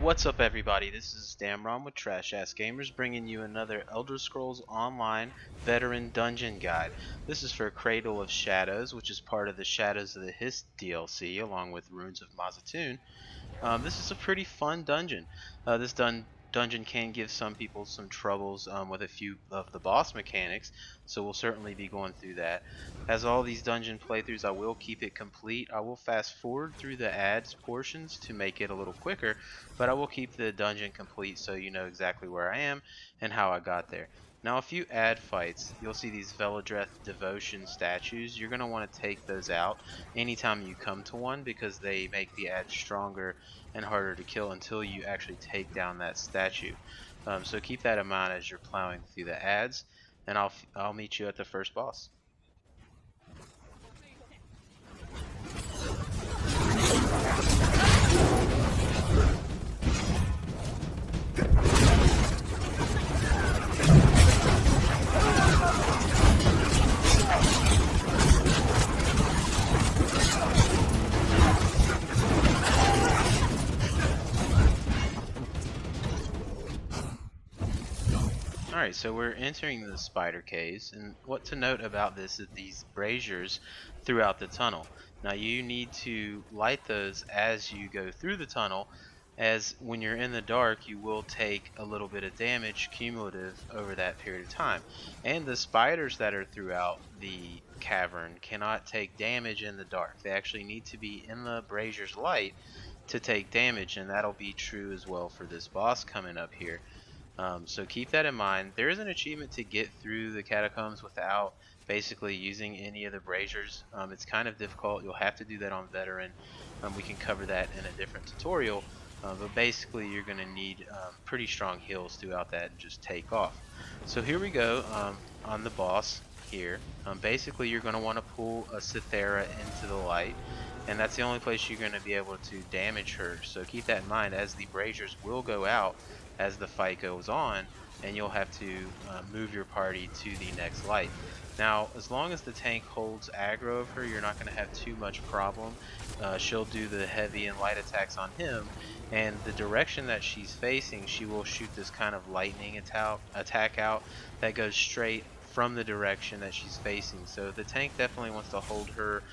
What's up, everybody? This is Damron with Trash Ass Gamers, bringing you another Elder Scrolls Online Veteran Dungeon Guide. This is for Cradle of Shadows, which is part of the Shadows of the Hist DLC, along with Runes of Mazatoon. This is a pretty fun dungeon. This dungeon can give some people some troubles with a few of the boss mechanics, so we'll certainly be going through that. As all these dungeon playthroughs, I will keep it complete. I will fast forward through the ads portions to make it a little quicker, but I will keep the dungeon complete so you know exactly where I am and how I got there. Now, a few ad fights, you'll see these Veladreth Devotion statues. You're going to want to take those out anytime you come to one because they make the ad stronger and harder to kill until you actually take down that statue. So keep that in mind as you're plowing through the ads, and I'll meet you at the first boss. Alright, so we're entering the spider caves, and what to note about this is these braziers throughout the tunnel. Now you need to light those as you go through the tunnel, as when you're in the dark you will take a little bit of damage cumulative over that period of time. And the spiders that are throughout the cavern cannot take damage in the dark. They actually need to be in the brazier's light to take damage, and that'll be true as well for this boss coming up here. So keep that in mind. There is an achievement to get through the catacombs without basically using any of the braziers. It's kind of difficult. You'll have to do that on veteran. We can cover that in a different tutorial. But basically you're going to need pretty strong heals throughout that and just take off. So here we go on the boss here. Basically you're going to want to pull a Cythera into the light, and that's the only place you're going to be able to damage her. So keep that in mind, as the braziers will go out as the fight goes on, and you'll have to move your party to the next light. Now, as long as the tank holds aggro of her, you're not going to have too much problem. She'll do the heavy and light attacks on him, and the direction that she's facing, she will shoot this kind of lightning attack out that goes straight from the direction that she's facing. So the tank definitely wants to hold her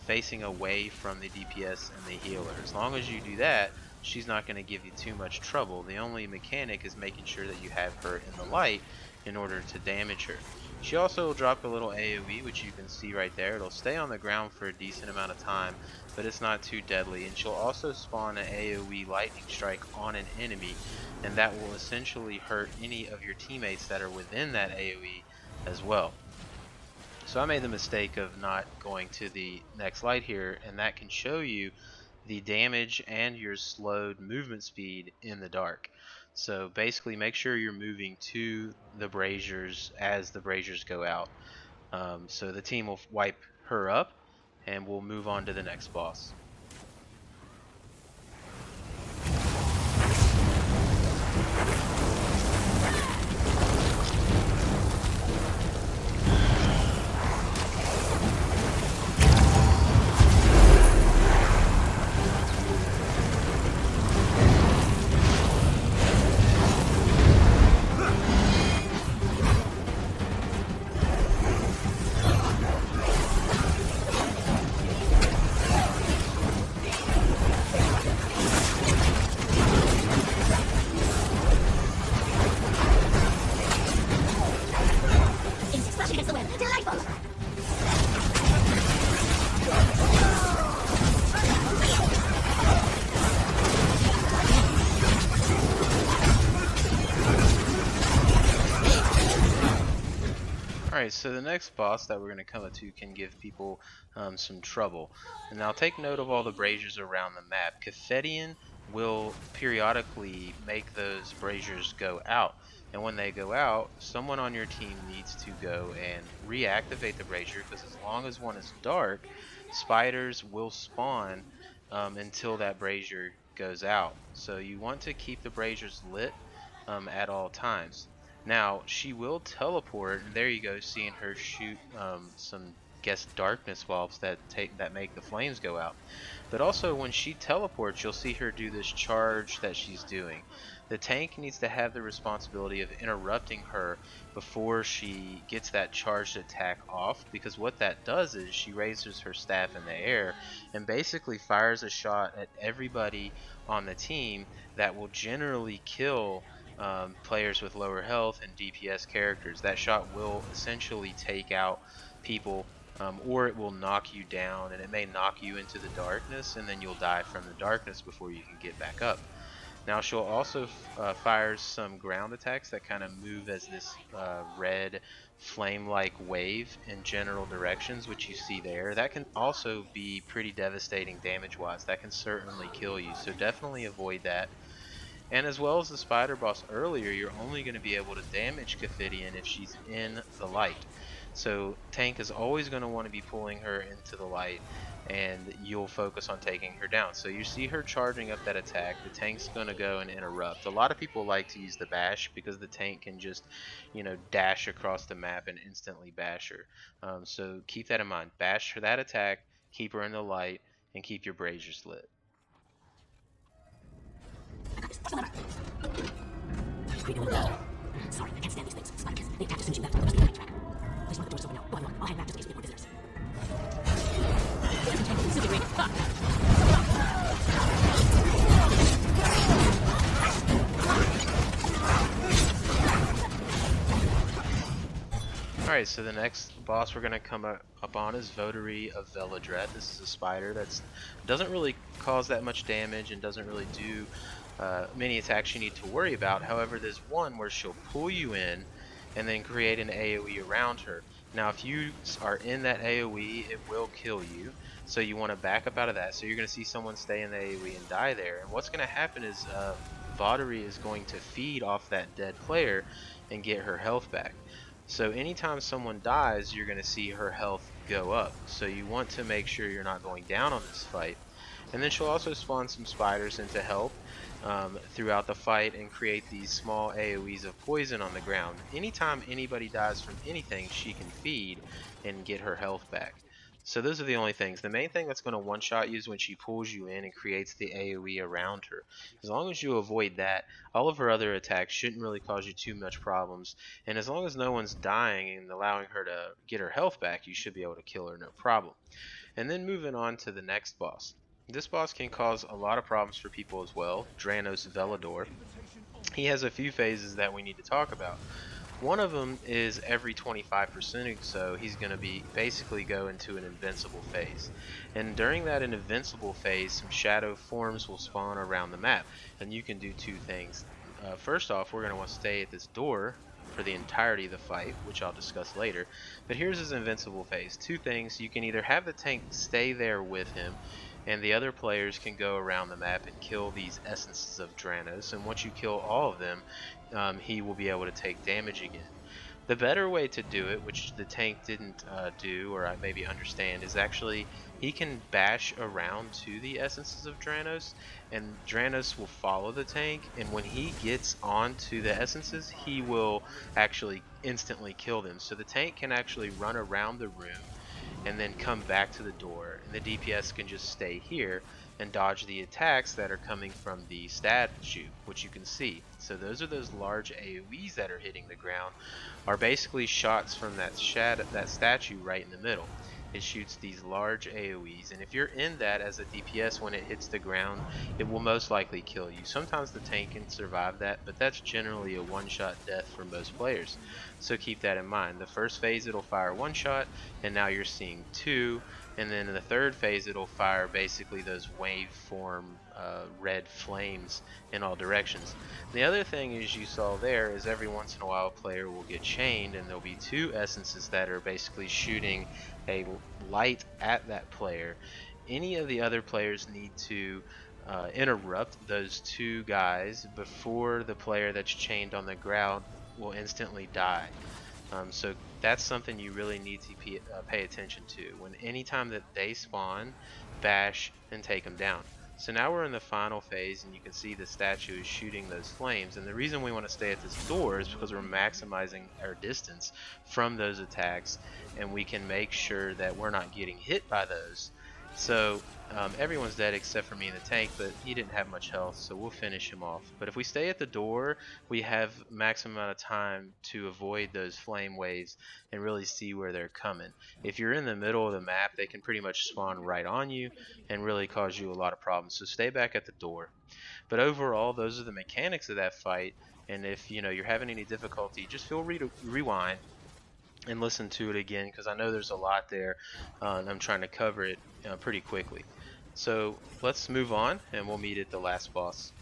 facing away from the DPS and the healer. As long as you do that, she's not going to give you too much trouble. The only mechanic is making sure that you have her in the light in order to damage her. She also will drop a little AoE, which you can see right there. It'll stay on the ground for a decent amount of time, but it's not too deadly. And she'll also spawn an AoE lightning strike on an enemy, and that will essentially hurt any of your teammates that are within that AoE as well. So I made the mistake of not going to the next light here, and that can show you the damage and your slowed movement speed in the dark. So basically make sure you're moving to the braziers as the braziers go out. So the team will wipe her up, and we'll move on to the next boss. Alright, so the next boss that we're going to come to can give people some trouble. And now take note of all the braziers around the map. Cosette will periodically make those braziers go out. And when they go out, someone on your team needs to go and reactivate the brazier, because as long as one is dark, spiders will spawn until that brazier goes out. So you want to keep the braziers lit at all times. Now, she will teleport, and there you go, seeing her shoot some guess darkness bulbs that make the flames go out. But also when she teleports, you'll see her do this charge that she's doing. The tank needs to have the responsibility of interrupting her before she gets that charged attack off, because what that does is she raises her staff in the air and basically fires a shot at everybody on the team that will generally kill players with lower health and DPS characters. That shot will essentially take out people, or it will knock you down, and it may knock you into the darkness, and then you'll die from the darkness before you can get back up. Now she'll also fire some ground attacks that kind of move as this red flame-like wave in general directions, which you see there. That can also be pretty devastating damage-wise. That can certainly kill you, so definitely avoid that. And as well as the spider boss earlier, you're only going to be able to damage Cophidian if she's in the light. So tank is always going to want to be pulling her into the light, and you'll focus on taking her down. So you see her charging up that attack, the tank's going to go and interrupt. A lot of people like to use the bash because the tank can just, dash across the map and instantly bash her. So keep that in mind. Bash for that attack, keep her in the light, and keep your braziers lit. Sorry, I can't stand these things. Spiders. They attack as soon as you left. They must be coming track. Please lock the doors open now. Go ahead, I'll hang back just in case we get more visitors. Super great. Alright, so the next boss we're going to come up on is Votary of Veladret. This is a spider that doesn't really cause that much damage and doesn't really do many attacks you need to worry about. However, there's one where she'll pull you in and then create an AoE around her. Now if you are in that AoE, it will kill you, so you want to back up out of that. So you're going to see someone stay in the AoE and die there, and what's going to happen is Votary is going to feed off that dead player and get her health back. So anytime someone dies, you're going to see her health go up, so you want to make sure you're not going down on this fight. And then she'll also spawn some spiders in to help throughout the fight and create these small AoEs of poison on the ground. Anytime anybody dies from anything, she can feed and get her health back. So those are the only things. The main thing that's going to one-shot you is when she pulls you in and creates the AoE around her. As long as you avoid that, all of her other attacks shouldn't really cause you too much problems. And as long as no one's dying and allowing her to get her health back, you should be able to kill her no problem. And then moving on to the next boss. This boss can cause a lot of problems for people as well, Dranosabella. He has a few phases that we need to talk about. One of them is every 25% or so, he's going to be basically go into an invincible phase. And during that invincible phase, some shadow forms will spawn around the map. And you can do two things. First off, we're going to want to stay at this door for the entirety of the fight, which I'll discuss later. But here's his invincible phase. Two things: you can either have the tank stay there with him, and the other players can go around the map and kill these essences of Dranos, and once you kill all of them, he will be able to take damage again. The better way to do it, which the tank didn't do, or I maybe understand, is actually he can bash around to the essences of Dranos, and Dranos will follow the tank, and when he gets onto the essences, he will actually instantly kill them. So the tank can actually run around the room and then come back to the door, and the DPS can just stay here and dodge the attacks that are coming from the statue, which you can see. So those are those large AoEs that are hitting the ground, are basically shots from that statue right in the middle. It shoots these large AoEs, and if you're in that as a DPS, when it hits the ground, it will most likely kill you. Sometimes the tank can survive that, but that's generally a one-shot death for most players. So keep that in mind. The first phase it'll fire one shot, and now you're seeing two, and then in the third phase it'll fire basically those waveform red flames in all directions. The other thing is, you saw there, is every once in a while a player will get chained, and there'll be two essences that are basically shooting a light at that player. Any of the other players need to interrupt those two guys before the player that's chained on the ground will instantly die. So that's something you really need to pay attention to. Anytime that they spawn, bash and take them down. So now we're in the final phase, and you can see the statue is shooting those flames. And the reason we want to stay at this door is because we're maximizing our distance from those attacks, and we can make sure that we're not getting hit by those. So everyone's dead except for me in the tank, but he didn't have much health, so we'll finish him off. But if we stay at the door, we have maximum amount of time to avoid those flame waves and really see where they're coming. If you're in the middle of the map, they can pretty much spawn right on you and really cause you a lot of problems. So stay back at the door. But overall, those are the mechanics of that fight. And if you're having any difficulty, just feel free to rewind and listen to it again, because I know there's a lot there, and I'm trying to cover it pretty quickly. So let's move on, and we'll meet at the last boss.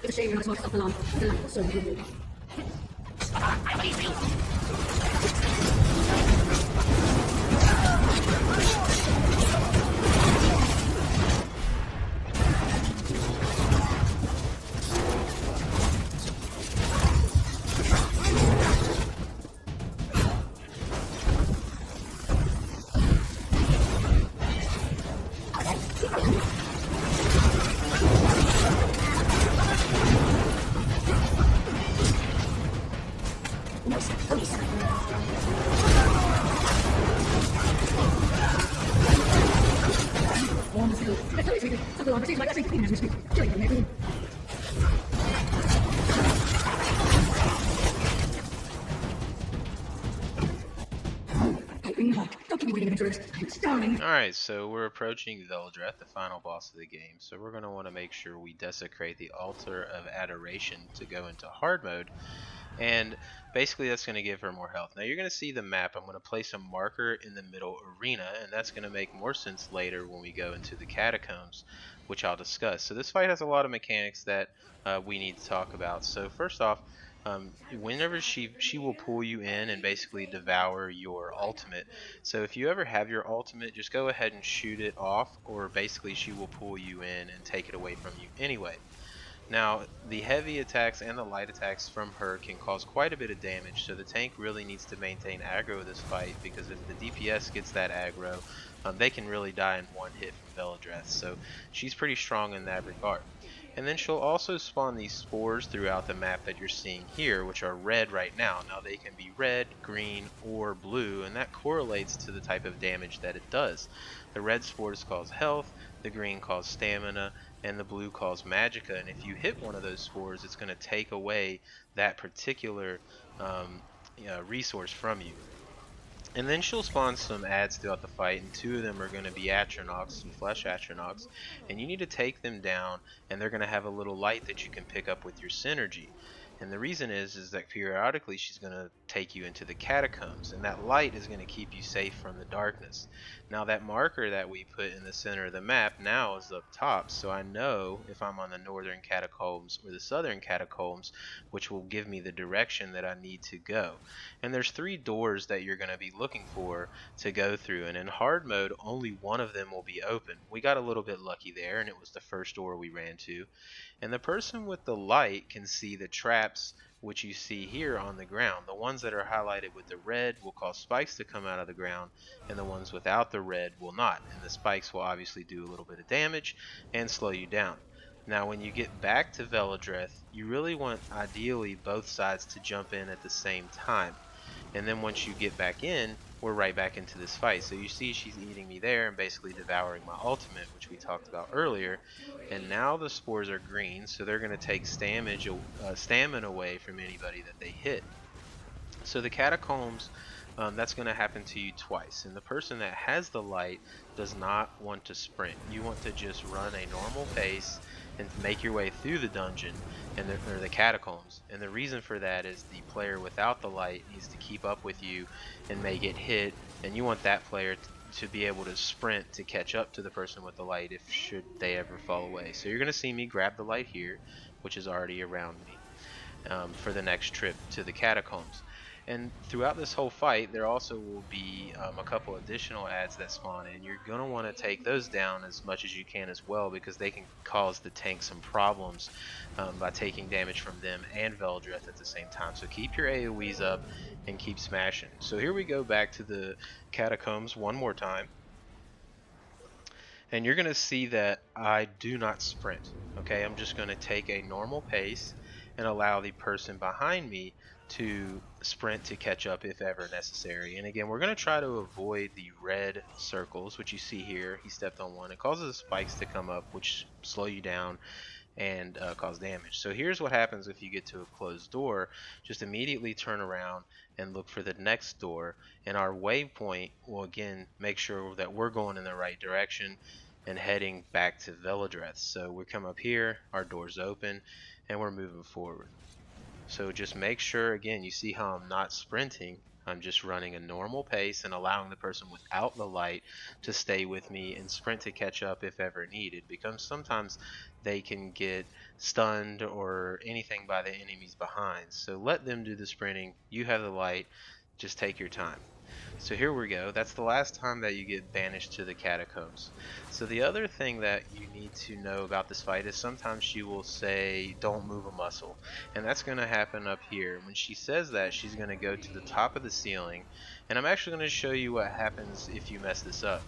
It's a shame you're not smart stuff along. The light will serve you. Alright, so we're approaching Veldreth, the final boss of the game, so we're going to want to make sure we desecrate the Altar of Adoration to go into hard mode, and basically that's going to give her more health. Now you're going to see the map. I'm going to place a marker in the middle arena, and that's going to make more sense later when we go into the catacombs, which I'll discuss. So this fight has a lot of mechanics that we need to talk about. So first off, whenever she will pull you in and basically devour your ultimate. So if you ever have your ultimate, just go ahead and shoot it off, or basically she will pull you in and take it away from you anyway. Now, the heavy attacks and the light attacks from her can cause quite a bit of damage, so the tank really needs to maintain aggro this fight, because if the DPS gets that aggro, they can really die in one hit from Veldreth, so she's pretty strong in that regard. And then she'll also spawn these spores throughout the map that you're seeing here, which are red right now. Now they can be red, green, or blue, and that correlates to the type of damage that it does. The red spores cause health, the green cause stamina, and the blue cause magicka. And if you hit one of those spores, it's going to take away that particular resource from you. And then she'll spawn some ads throughout the fight, and two of them are going to be XxDAMROnxx, some flesh XxDAMROnxx, and you need to take them down, and they're going to have a little light that you can pick up with your synergy. And the reason is that periodically she's going to take you into the catacombs, and that light is going to keep you safe from the darkness. Now that marker that we put in the center of the map now is up top, so I know if I'm on the northern catacombs or the southern catacombs, which will give me the direction that I need to go. And there's 3 doors that you're going to be looking for to go through, and in hard mode only one of them will be open. We got a little bit lucky there, and it was the first door we ran to. And the person with the light can see the traps, which you see here on the ground. The ones that are highlighted with the red will cause spikes to come out of the ground, and the ones without the red will not. And the spikes will obviously do a little bit of damage and slow you down. Now when you get back to Veldreth, you really want ideally both sides to jump in at the same time. And then once you get back in, we're right back into this fight. So you see she's eating me there and basically devouring my ultimate, which we talked about earlier. And now the spores are green, so they're going to take stamina away from anybody that they hit. So the catacombs, that's going to happen to you twice. And the person that has the light does not want to sprint. You want to just run a normal pace and make your way through the dungeon or the catacombs. And the reason for that is the player without the light needs to keep up with you and may get hit, and you want that player to be able to sprint to catch up to the person with the light if should they ever fall away. So you're going to see me grab the light here, which is already around me, for the next trip to the catacombs. And throughout this whole fight, there also will be a couple additional ads that spawn in. You're going to want to take those down as much as you can as well, because they can cause the tank some problems by taking damage from them and Veldreth at the same time. So keep your AoEs up and keep smashing. So here we go back to the catacombs one more time. And you're going to see that I do not sprint. Okay, I'm just going to take a normal pace and allow the person behind me to sprint to catch up if ever necessary. And again, we're going to try to avoid the red circles, which you see here. He stepped on one. It causes spikes to come up, which slow you down and cause damage. So here's what happens if you get to a closed door. Just immediately turn around and look for the next door, and our waypoint will again make sure that we're going in the right direction and heading back to Veldreth. So we come up here, our door's open, and we're moving forward. So just make sure, again, you see how I'm not sprinting. I'm just running a normal pace and allowing the person without the light to stay with me and sprint to catch up if ever needed, because sometimes they can get stunned or anything by the enemies behind. So let them do the sprinting. You have the light. Just take your time. So here we go. That's the last time that you get banished to the catacombs. So the other thing that you need to know about this fight is sometimes she will say, don't move a muscle. And that's going to happen up here. When she says that, she's going to go to the top of the ceiling. And I'm actually going to show you what happens if you mess this up.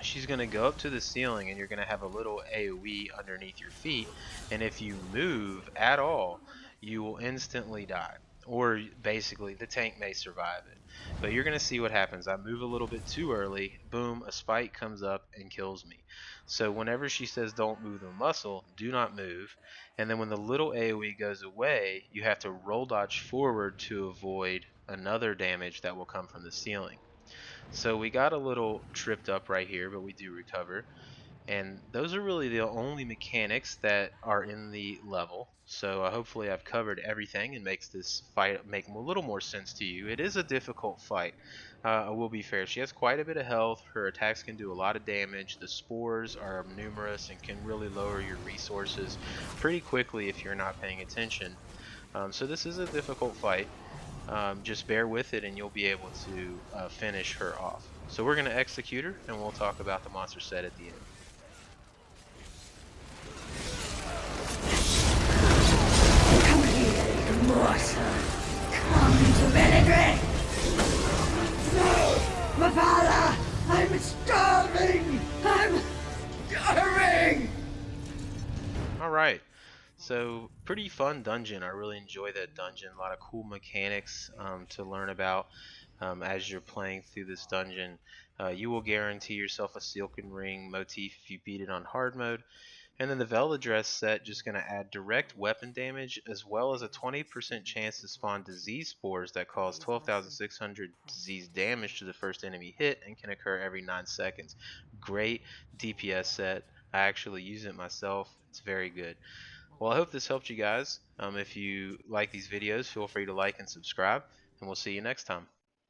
She's going to go up to the ceiling, and you're going to have a little AoE underneath your feet. And if you move at all, you will instantly die. Or basically, the tank may survive it. But you're going to see what happens. I move a little bit too early. Boom, a spike comes up and kills me. So whenever she says don't move the muscle, do not move. And then when the little AoE goes away, you have to roll dodge forward to avoid another damage that will come from the ceiling. So we got a little tripped up right here, but we do recover. And those are really the only mechanics that are in the level. So hopefully I've covered everything and makes this fight make a little more sense to you. It is a difficult fight. I will be fair. She has quite a bit of health. Her attacks can do a lot of damage. The spores are numerous and can really lower your resources pretty quickly if you're not paying attention. So this is a difficult fight. Just bear with it and you'll be able to finish her off. So we're going to execute her, and we'll talk about the monster set at the end. Come here, mortal. Come to Veldreth. No, my father! I'm starving! I'm starving! Alright, so pretty fun dungeon. I really enjoy that dungeon. A lot of cool mechanics to learn about as you're playing through this dungeon. You will guarantee yourself a Silken Ring motif if you beat it on hard mode. And then the Veldreth set just going to add direct weapon damage, as well as a 20% chance to spawn disease spores that cause 12,600 disease damage to the first enemy hit and can occur every 9 seconds. Great DPS set. I actually use it myself. It's very good. Well, I hope this helped you guys. If you like these videos, feel free to like and subscribe, and we'll see you next time.